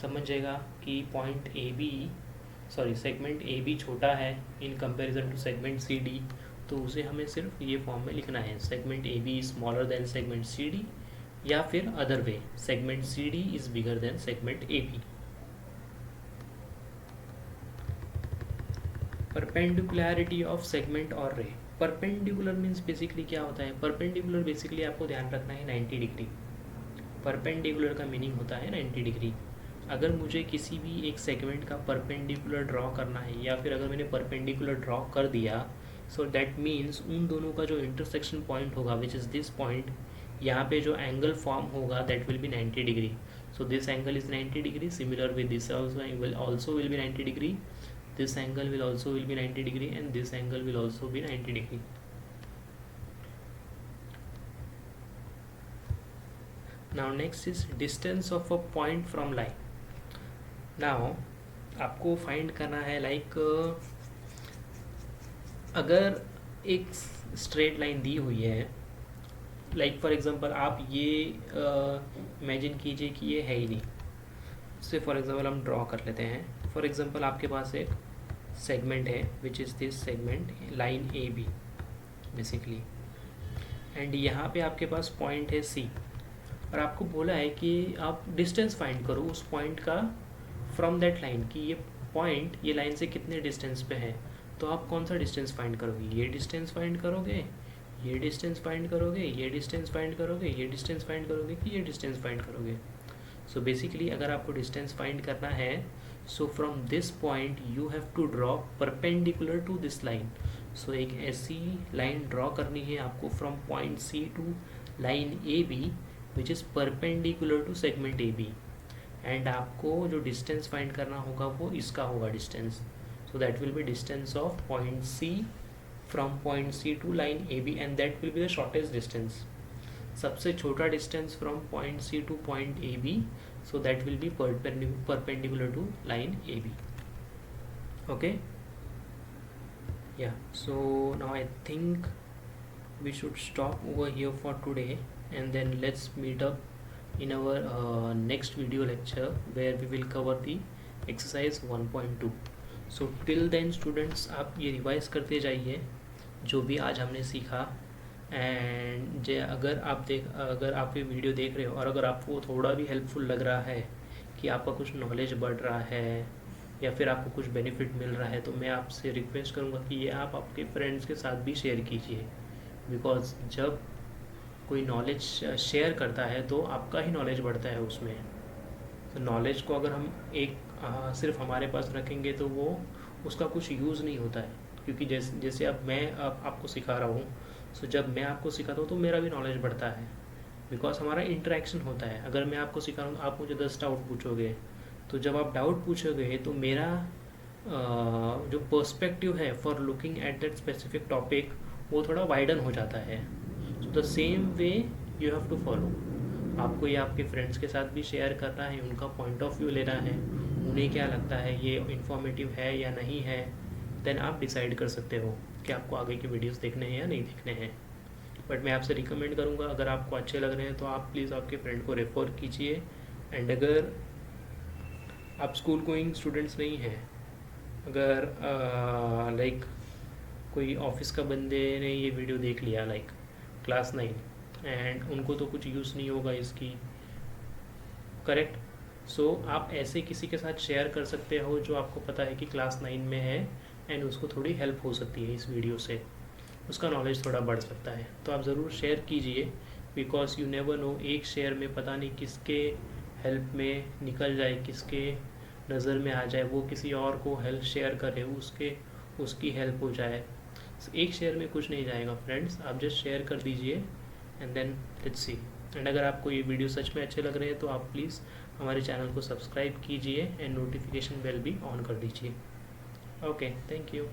समझ जाएगा कि point A B, sorry segment A B छोटा है in comparison to segment C D, तो उसे हमें सिर्फ ये फॉर्म में लिखना है, segment A B smaller than segment C D, या फिर other way segment C D is bigger than segment A B. Perpendicularity of segment और रे। परपेंडिकुलर मीन्स बेसिकली क्या होता है? परपेंडिकुलर बेसिकली आपको ध्यान रखना है 90 डिग्री। परपेंडिकुलर का मीनिंग होता है 90 डिग्री। अगर मुझे किसी भी एक सेगमेंट का परपेंडिकुलर ड्रॉ करना है, या फिर अगर मैंने परपेंडिकुलर ड्रॉ कर दिया, सो दैट मीन्स उन दोनों का जो इंटरसेक्शन पॉइंट होगा विच इज़ दिस पॉइंट, यहाँ पे जो एंगल फॉर्म होगा that will B 90 degree. So this angle is 90 degree, similar with this also will be 90 degree, this angle will also be 90 degree, and this angle will also be 90 degree. Now next is distance of a point from line. Now आपको find करना है अगर एक straight line दी हुई है, for example आप ये imagine कीजिए कि ये है ही नहीं, से फॉर एग्जांपल हम ड्रॉ कर लेते हैं। फॉर एग्जांपल आपके पास एक सेगमेंट है which is this segment line A B basically, and यहाँ पे आपके पास पॉइंट है सी, और आपको बोला है कि आप डिस्टेंस फाइंड करो उस पॉइंट का फ्रॉम दैट लाइन, कि ये पॉइंट ये लाइन से कितने डिस्टेंस पे है। तो आप कौन सा डिस्टेंस फाइंड करोगे? ये डिस्टेंस फाइंड करोगे, ये डिस्टेंस फाइंड करोगे, ये डिस्टेंस फाइंड करोगे, ये डिस्टेंस फाइंड करोगे, कि ये डिस्टेंस फाइंड करोगे? सो बेसिकली अगर आपको डिस्टेंस फाइंड करना है, so from this point you have to draw perpendicular to this line. So एक ऐसी लाइन ड्रॉ करनी है आपको from point C to line A B which is perpendicular to segment A B, and आपको जो distance find करना होगा वो इसका होगा distance. So that will be distance of point C from point C to line A B, and that will be the shortest distance, सबसे छोटा distance from point C to point A B, so that will be perpendicular to line AB. Okay, yeah, so now I think we should stop over here for today, and then let's meet up in our next video lecture where we will cover the exercise 1.2. so till then students, आप ये revise करते जाइए जो भी आज हमने सीखा, and अगर आप ये वीडियो देख रहे हो और अगर आपको थोड़ा भी हेल्पफुल लग रहा है कि आपका कुछ नॉलेज बढ़ रहा है या फिर आपको कुछ बेनिफिट मिल रहा है, तो मैं आपसे रिक्वेस्ट करूँगा कि ये आप आपके फ्रेंड्स के साथ भी शेयर कीजिए, बिकॉज जब कोई नॉलेज शेयर करता है तो आपका ही नॉलेज बढ़ता है उसमें। तो नॉलेज को अगर हम सिर्फ हमारे पास रखेंगे तो वो उसका कुछ यूज़ नहीं होता है, क्योंकि जैसे जैसे अब मैं आपको सिखा रहा हूँ, सो जब मैं आपको सिखाता हूँ तो मेरा भी नॉलेज बढ़ता है, बिकॉज हमारा इंटरेक्शन होता है। अगर मैं आपको सिखा रहा हूँ तो आप मुझे 10 डाउट पूछोगे, तो जब आप डाउट पूछोगे तो मेरा जो पर्सपेक्टिव है for looking at that specific topic वो थोड़ा वाइडन हो जाता है। So the same way you have to follow. आपको ये आपके फ्रेंड्स के साथ भी शेयर करना है, उनका पॉइंट ऑफ व्यू लेना है, उन्हें क्या लगता है ये इन्फॉर्मेटिव है या नहीं है, देन आप डिसाइड कर सकते हो कि आपको आगे की वीडियोस देखने हैं या नहीं देखने हैं। बट मैं आपसे रिकमेंड करूँगा, अगर आपको अच्छे लग रहे हैं तो आप प्लीज़ आपके फ्रेंड को रेफ़र कीजिए। एंड अगर आप स्कूल गोइंग स्टूडेंट्स नहीं हैं, अगर लाइक कोई ऑफिस का बंदे ने ये वीडियो देख लिया लाइक क्लास 9, एंड उनको तो कुछ यूज़ नहीं होगा इसकी, करेक्ट। सो आप ऐसे किसी के साथ शेयर कर सकते हो जो आपको पता है कि क्लास 9 में है एंड उसको थोड़ी हेल्प हो सकती है इस वीडियो से, उसका नॉलेज थोड़ा बढ़ सकता है। तो आप ज़रूर शेयर कीजिए, बिकॉज यू नेवर नो, एक शेयर में पता नहीं किसके हेल्प में निकल जाए, किसके नज़र में आ जाए, वो किसी और को हेल्प शेयर करे, उसकी हेल्प हो जाए। एक शेयर में कुछ नहीं जाएगा फ्रेंड्स, आप जस्ट शेयर कर दीजिए and then let's see. And अगर आपको ये वीडियो सच में अच्छे लग रहे हैं तो आप प्लीज़ हमारे चैनल को सब्सक्राइब कीजिए एंड नोटिफिकेशन बेल भी ऑन कर दीजिए। Okay, thank you.